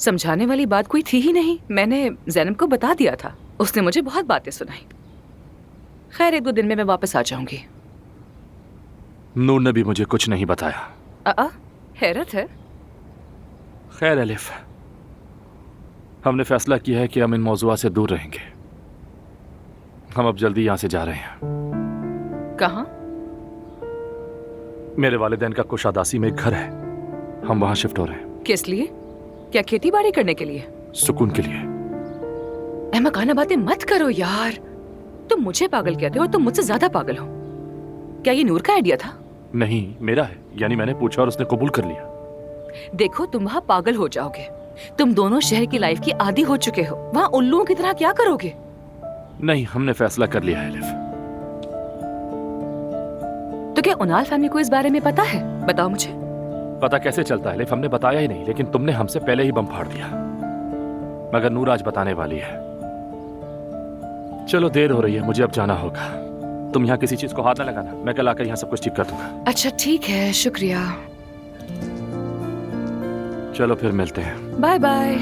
समझाने वाली बात कोई थी ही नहीं। मैंने ज़ैनब को बता दिया था, उसने मुझे बहुत बातें सुनाई। खैर 1-2 दिन में मैं वापस आ जाऊंगी। नूर ने भी मुझे कुछ नहीं बताया। हैरत है। खैर एलिफ, हमने फैसला किया है कि हम इन मौज़ूआत से दूर रहेंगे। हम अब जल्दी यहाँ से जा रहे हैं। कहाँ? मेरे वालिदैन का कुशादासी में एक घर है, हम वहाँ शिफ्ट हो रहे हैं। किस लिए? क्या खेती बाड़ी करने के लिए? सुकून के लिए। अहमकाना बातें मत करो यार। तुम मुझे पागल कहते हो और तुम मुझसे ज्यादा पागल हो। क्या ये नूर का आइडिया था? नहीं, मेरा है। यानी मैंने पूछा और उसने कबूल कर लिया। देखो तुम वहाँ पागल हो जाओगे। तुम दोनों शहर की लाइफ की आदी हो चुके हो, वहाँ उल्लुओं की तरह क्या करोगे? नहीं, हमने फैसला कर लिया है एलिफ। तो क्या उनाल फैमिली को इस बारे में पता है? बताओ मुझे। पता कैसे चलता है एलिफ? हमने बताया ही नहीं, लेकिन तुमने हमसे पहले ही बम फाड़ दिया। मगर नूर आज बताने वाली है। चलो देर हो रही है, मुझे अब जाना होगा। तुम यहाँ किसी चीज को हाथ न लगाना, मैं कल आकर यहाँ सब कुछ ठीक कर दूंगा। अच्छा ठीक है, शुक्रिया। चलो फिर मिलते हैं। Bye bye.